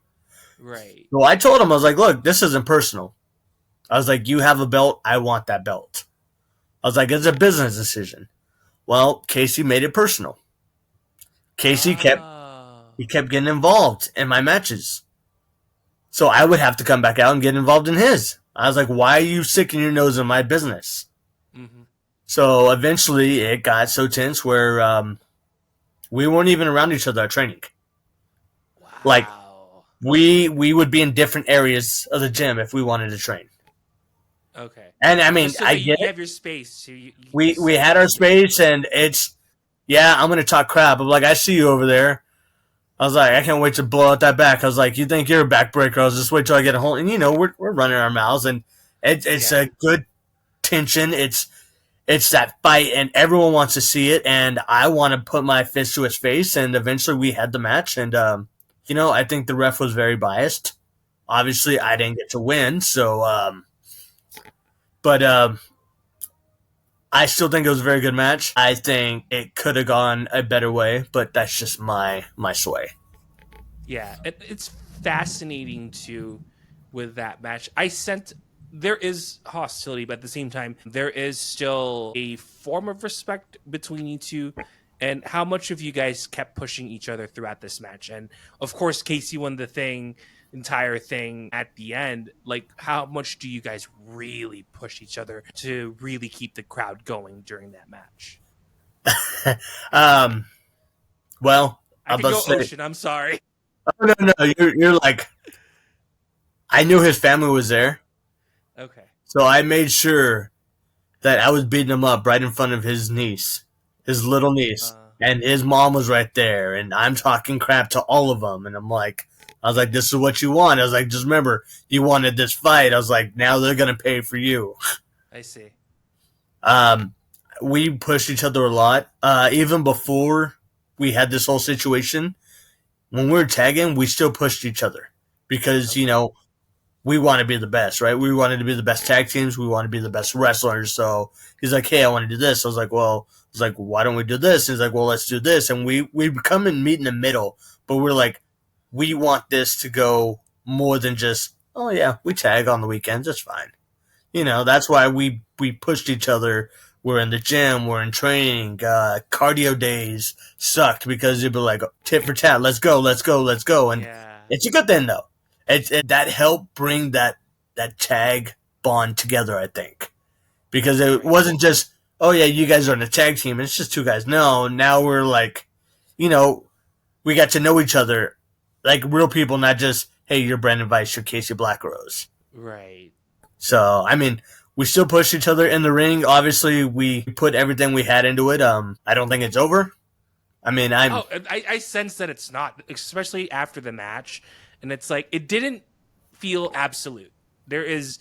Right. So I told him, I was like, look, this isn't personal. I was like, you have a belt. I want that belt. I was like, it's a business decision. Well, Casey made it personal. Casey kept getting involved in my matches. So I would have to come back out and get involved in his. I was like, why are you sticking your nose in my business? Mm-hmm. So eventually it got so tense where we weren't even around each other at training. Wow. Like, we would be in different areas of the gym if we wanted to train. Okay. And I mean, so I you get have your space. So we had our space, and it's, yeah, I'm going to talk crap. I'm like, I see you over there. I was like, I can't wait to blow out that back. I was like, you think you're a backbreaker? I'll just wait till I get a hold. And, you know, we're running our mouths, and it's a good tension. It's that fight, and everyone wants to see it, and I want to put my fist to his face, and eventually we had the match, and, you know, I think the ref was very biased. Obviously, I didn't get to win, so, but I still think it was a very good match. I think it could have gone a better way, but that's just my sway. Yeah, it's fascinating too with that match. There is hostility, but at the same time, there is still a form of respect between you two. And how much of you guys kept pushing each other throughout this match? And of course, Casey won the entire thing at the end. Like, how much do you guys really push each other to really keep the crowd going during that match? Well, I could go Ocean. I'm sorry. Oh, no, you're like, I knew his family was there. Okay. So I made sure that I was beating him up right in front of his niece, his little niece, and his mom was right there, and I'm talking crap to all of them, and I was like, this is what you want. I was like, just remember, you wanted this fight. I was like, now they're going to pay for you. I see. We pushed each other a lot. Even before we had this whole situation, when we were tagging, we still pushed each other because, you know, we want to be the best, right? We wanted to be the best tag teams. We want to be the best wrestlers. So he's like, hey, I want to do this. I was like, why don't we do this? And he's like, well, let's do this. And we come and meet in the middle, but we're like, we want this to go more than just, oh yeah, we tag on the weekends. That's fine. You know, that's why we pushed each other. We're in the gym. We're in training. Cardio days sucked because you'd be like, tit for tat. Let's go. And it's a good thing, though. That helped bring that tag bond together, I think. Because it wasn't just, oh, yeah, you guys are in a tag team. It's just two guys. No, now we're like, you know, we got to know each other like real people, not just, hey, you're Branden Vice, you're Casey Blackrose. Right. So, I mean, we still push each other in the ring. Obviously, we put everything we had into it. I don't think it's over. I mean, I sense that it's not, especially after the match, and it's like it didn't feel absolute. There is,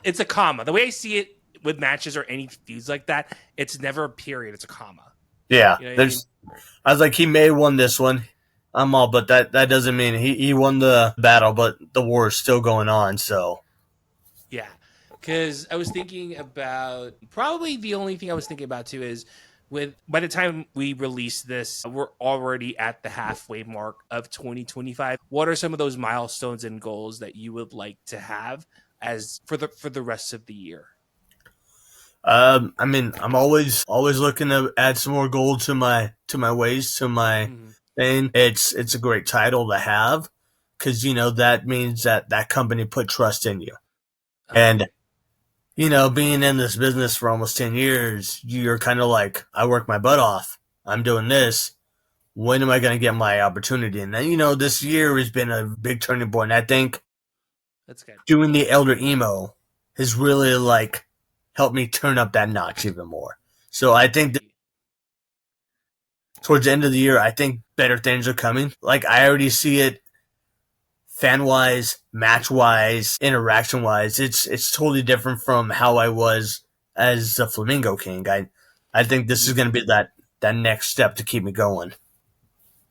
it's a comma. The way I see it with matches or any feuds like that, it's never a period. It's a comma. Yeah, You know what there's. I was like, he may have won this one. I'm all, but that doesn't mean he won the battle, but the war is still going on. So yeah, because I was thinking about, probably the only thing I was thinking about too is, with by the time we release this, we're already at the halfway mark of 2025. What are some of those milestones and goals that you would like to have as for the rest of the year? I mean, I'm always looking to add some more gold to my ways to my thing. It's a great title to have because that means that company put trust in you, and being in this business for almost 10 years, you're kind of like, I work my butt off. I'm doing this. When am I going to get my opportunity? And then this year has been a big turning point. I think that's good. Doing the Elder Emo has really like helped me turn up that notch even more. So I think that towards the end of the year, I think better things are coming. Like I already see it fan wise, match wise, interaction wise. It's totally different from how I was as the Flamingo King. I think this is going to be that next step to keep me going.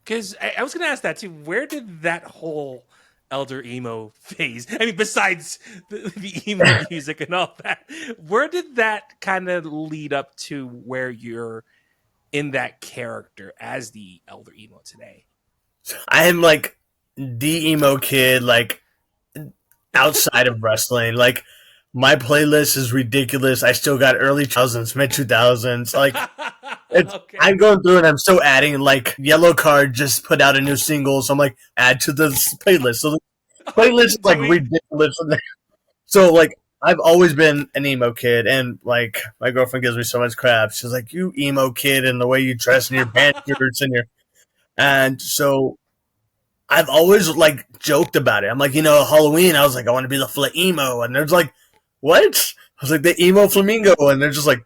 Because I was going to ask that too. Where did that whole Elder Emo phase, I mean, besides the emo music and all that, where did that kind of lead up to where you're in that character as the Elder Emo today? I am like the emo kid, like outside of wrestling. Like my playlist is ridiculous. I still got early 2000s, mid 2000s. Like Okay. I'm going through and I'm still adding. Like Yellow Card just put out a new single, so I'm like add to the playlist. So the playlist is like ridiculous. So like I've always been an emo kid, and like my girlfriend gives me so much crap. She's like, "You emo kid," and the way you dress and your band shirts and so I've always like joked about it. I'm like, Halloween. I was like, I want to be the emo, and they're like, what? I was like the emo flamingo, and they're just like,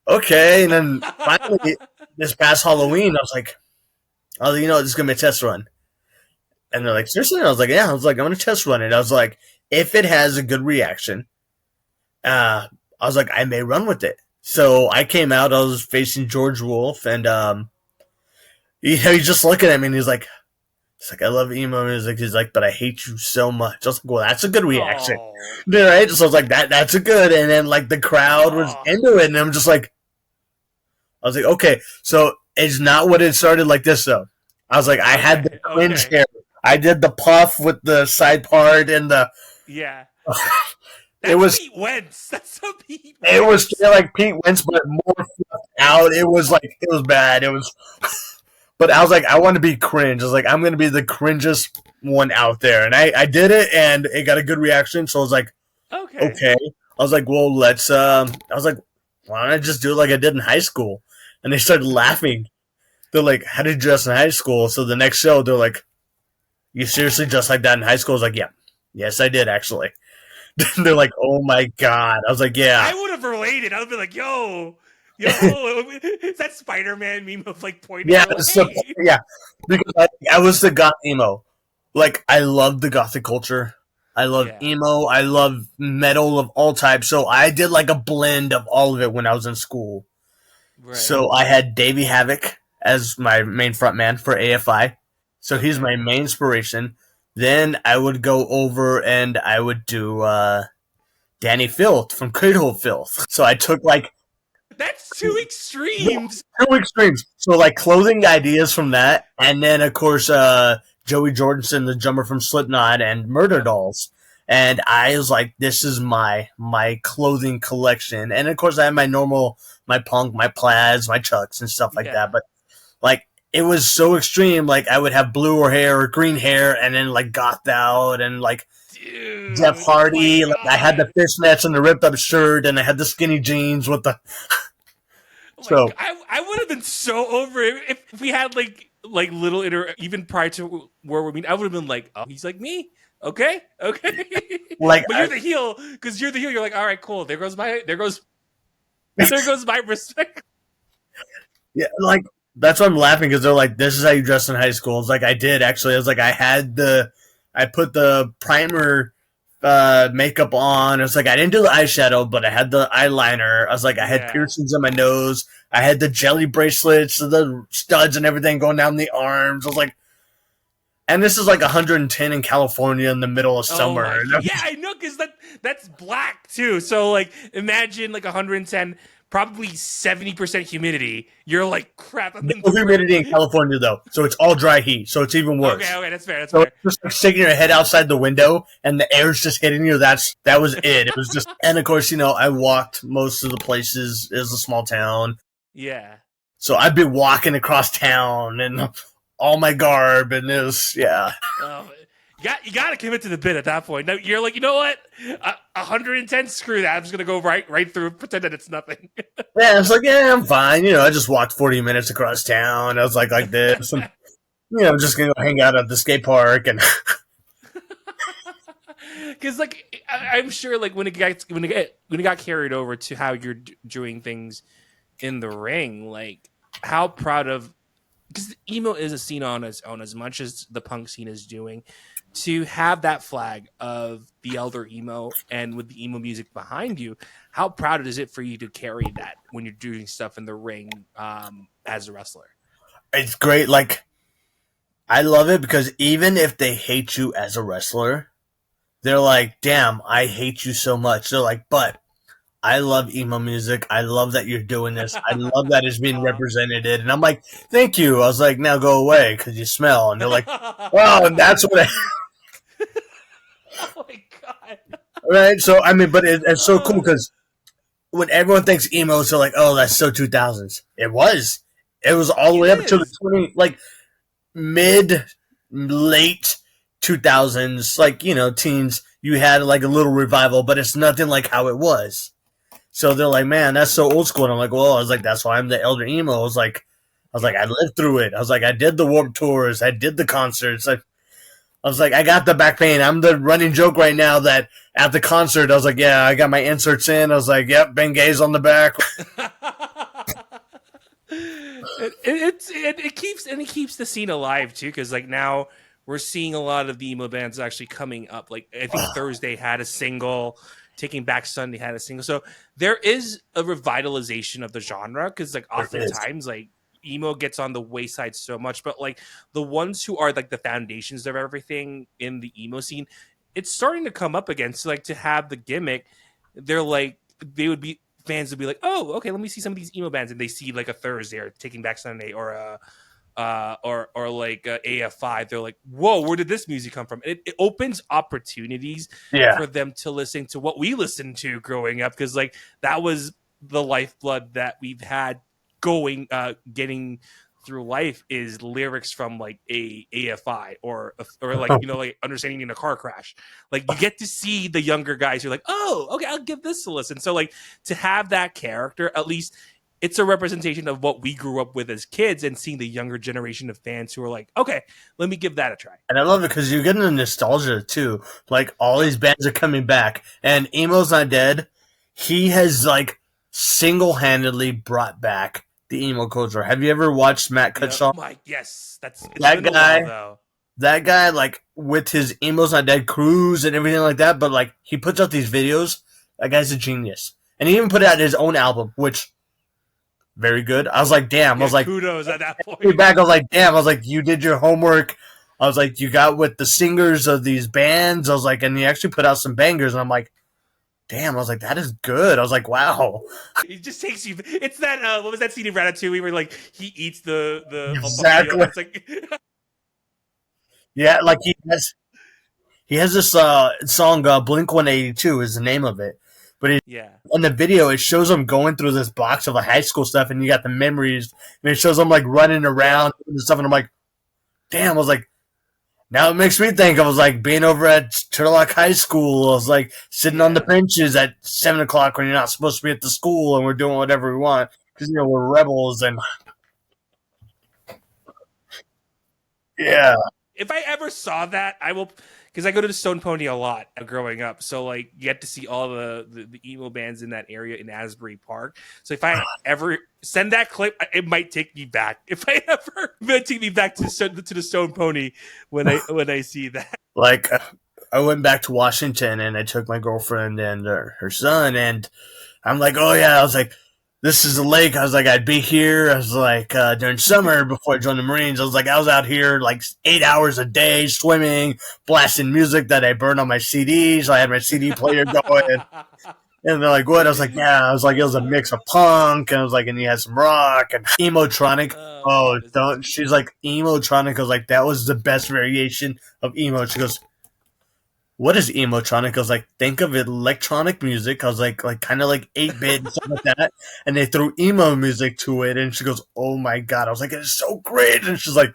okay. And then finally, this past Halloween, I was like, this is gonna be a test run, and they're like, seriously? And I was like, yeah. I was like, I'm gonna test run it. I was like, if it has a good reaction, I was like, I may run with it. So I came out. I was facing George Wolf, and he's just looking at me, and he's like, I love emo music. He's like, but I hate you so much. I was like, well, that's a good reaction. Right? So I was like, that's a good. And then like the crowd was into it. And I'm just like, I was like, okay. So it's not what it started like this though. I was like, I had the cringe hair. I did the puff with the side part and the. Yeah. It was Pete Wentz. That's a Pete Wentz. It was like Pete Wentz, but more out. It was like, it was bad. It was. But I was like, I want to be cringe. I was like, I'm going to be the cringest one out there. And I did it, and it got a good reaction. So I was like, okay. I was like, well, let's, I was like, why don't I just do it like I did in high school? And they started laughing. They're like, how did you dress in high school? So the next show, they're like, you seriously dressed like that in high school? I was like, yeah. Yes, I did, actually. They're like, oh, my God. I was like, yeah. I would have related. I would be like, yo, is that Spider-Man meme of like pointing? Yeah, hey. Yeah. Because I was the goth emo. Like, I love the gothic culture. I love emo. I love metal of all types. So I did like a blend of all of it when I was in school. Right. So I had Davey Havoc as my main frontman for AFI. So he's my main inspiration. Then I would go over and I would do Danny Filth from Cradle of Filth. So I took like. That's two extremes. Two extremes. So like clothing ideas from that, and then of course Joey Jordison, the drummer from Slipknot, and Murder Dolls. And I was like, this is my clothing collection. And of course I had my normal, my punk, my plaids, my chucks and stuff like that. But like it was so extreme. Like I would have blue hair or green hair, and then like gothed out and like. Dude, Jeff Hardy, like I had the fishnets and the ripped up shirt, and I had the skinny jeans with the. So I would have been so over it if we had like little even prior to where we meet. I would have been like, oh, he's like me. Okay. Like, But you're the heel because you're the heel. You're like, all right, cool. There goes my respect. yeah, like that's why I'm laughing because they're like, "This is how you dress in high school." It's like I did actually. I was like, I put the primer makeup on. It's like I didn't do the eyeshadow, but I had the eyeliner. I was like, I had piercings in my nose. I had the jelly bracelets, the studs, and everything going down the arms. I was like, and this is like 110 in California in the middle of summer. Yeah, I know because that's black too. So like, imagine like 110, probably 70% humidity. You're like, crap. No humidity in California though, so it's all dry heat. So it's even worse. Okay, that's fair. So it's just like sticking your head outside the window and the air's just hitting you. That was it. It was just, and of course, I walked most of the places. It was a small town. Yeah. So I'd be walking across town and all my garb, and it was, yeah. You got to commit to the bit at that point. No, you're like, you know what? 110, screw that. I'm just gonna go right through, pretend that it's nothing. Yeah, it's like, yeah, I'm fine. I just walked 40 minutes across town. I was like this, and I'm just gonna go hang out at the skate park and. Because like I'm sure like when it got carried over to how you're doing things in the ring, like how proud of, because emo is a scene on its own as much as the punk scene is doing, to have that flag of the elder emo and with the emo music behind you. How proud is it for you to carry that when you're doing stuff in the ring as a wrestler? It's great. Like, I love it because even if they hate you as a wrestler, they're like, damn, I hate you so much. They're like, but I love emo music. I love that you're doing this. I love that it's being represented. And I'm like, thank you. I was like, now go away because you smell. And they're like, wow, and that's what Oh my God. Right? So, I mean, but it's so cool because when everyone thinks emo, they're like, oh, that's so 2000s. It was. It was all the way up to the late 2000s, like, teens. You had like a little revival, but it's nothing like how it was. So they're like, man, that's so old school. And I'm like, well, I was like, that's why I'm the elder emo. I was like, I lived through it. I was like, I did the Warped Tours. I did the concerts. I was like, I got the back pain. I'm the running joke right now that at the concert, I was like, yeah, I got my inserts in. I was like, yep, Bengay's on the back. it keeps the scene alive too, because like now we're seeing a lot of the emo bands actually coming up. Like I think Thursday had a single, Taking Back Sunday had a single. So there is a revitalization of the genre, because like oftentimes like emo gets on the wayside so much, but like the ones who are like the foundations of everything in the emo scene, it's starting to come up again. So like to have the gimmick, fans would be like, oh, okay, let me see some of these emo bands, and they see like a Thursday or Taking Back Sunday or like AF5. They're like, whoa, where did this music come from? It opens opportunities for them to listen to what we listened to growing up, because like that was the lifeblood that we've had getting through life, is lyrics from like a AFI or like like Understanding in a Car Crash. Like you get to see the younger guys who are like, oh, okay, I'll give this a listen. So like to have that character, at least it's a representation of what we grew up with as kids, and seeing the younger generation of fans who are like, okay, let me give that a try. And I love it because you're getting the nostalgia too. Like all these bands are coming back, and Emo's Not Dead. He has like single-handedly brought back the emo culture. Have you ever watched Matt Cutshaw? Yes, that's that guy. Though. That guy, like with his Emo's Not Dead cruise and everything like that, but like he puts out these videos. That guy's a genius, and he even put out his own album, which very good. I was like, damn. I was like, kudos at that point. Back, I was like, damn. I was like, you did your homework. I was like, you got with the singers of these bands. I was like, and he actually put out some bangers. And I'm like, damn. I was like, that is good. I was like, wow. It just takes you. It's that. What was that scene in Ratatouille where like he eats the exactly. It's like yeah, like he has this song Blink 182 is the name of it. But in the video, it shows him going through this box of the high school stuff, and you got the memories, and it shows him like running around and stuff. And I'm like, damn! I was like, now it makes me think. I was like being over at Turlock High School. I was like sitting on the benches at 7:00 when you're not supposed to be at the school, and we're doing whatever we want because we're rebels and If I ever saw that, I will. because I go to the Stone Pony a lot growing up. So like you get to see all the emo bands in that area in Asbury Park. So if I ever send that clip, it might take me back. If I ever, it might take me back to the Stone Pony when I see that. Like, I went back to Washington and I took my girlfriend and her son, and I'm like, oh yeah, I was like, this is a lake. I was like, I'd be here. I was like, during summer before I joined the Marines, I was like, I was out here like 8 hours a day swimming, blasting music that I burned on my CDs. I had my CD player going. And they're like, what? I was like, yeah. I was like, it was a mix of punk. And I was like, and you had some rock and emotronic. She's like, emotronic. I was like, that was the best variation of emo. She goes, what is emotronic? I was like, think of electronic music. I was like kind of like 8-bit and something like that. And they threw emo music to it. And she goes, oh my God. I was like, it's so great. And she's like,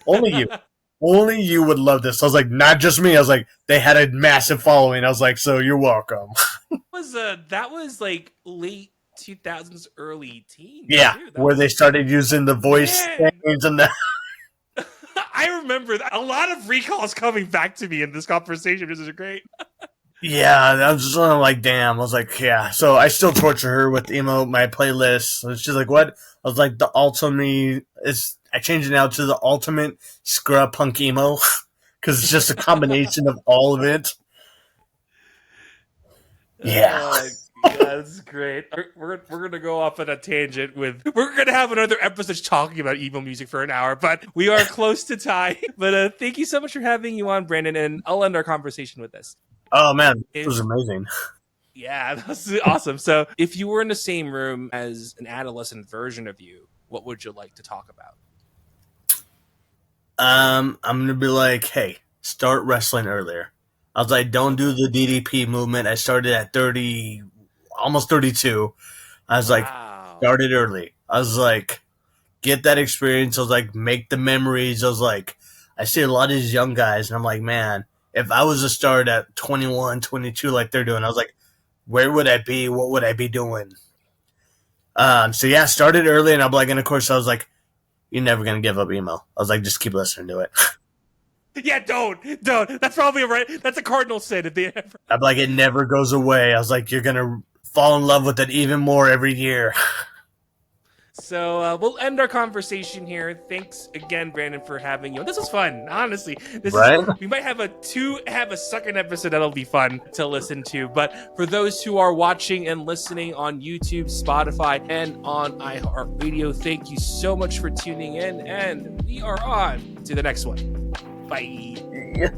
only you would love this. I was like, not just me. I was like, they had a massive following. I was like, so you're welcome. That was like late 2000s, early teens. Yeah, where they started using the voice things and that. I remember that. A lot of recalls coming back to me in this conversation. This is great. Yeah, I was just like, damn. I was like, yeah. So I still torture her with my playlist. And she's like, what? I was like, the ultimate I changed it out to the ultimate scrub punk emo because it's just a combination of all of it. Yeah. Yeah, that's great. We're gonna go off on a tangent we're gonna have another episode talking about emo music for an hour, but we are close to time. But thank you so much for having you on, Branden, and I'll end our conversation with this. Oh man, this was amazing. Yeah, that was awesome. So if you were in the same room as an adolescent version of you, what would you like to talk about? I'm gonna be like, hey, start wrestling earlier. I was like, don't do the DDP movement. I started at 30, almost 32. I was like, start it early. I was like, get that experience. I was like, make the memories. I was like, I see a lot of these young guys, and I'm like, man, if I was to start at 21, 22 like they're doing, I was like, where would I be? What would I be doing? So yeah, started early, and I'm like, and of course I was like, you're never going to give up emo. I was like, just keep listening to it. Yeah, don't. That's probably that's a cardinal sin if they ever. I'm like, it never goes away. I was like, you're going to fall in love with it even more every year. So we'll end our conversation here. Thanks again, Branden, for having you. This was fun, honestly. We might have a second episode that'll be fun to listen to. But for those who are watching and listening on YouTube, Spotify, and on iHeartRadio, thank you so much for tuning in. And we are on to the next one. Bye. Yeah.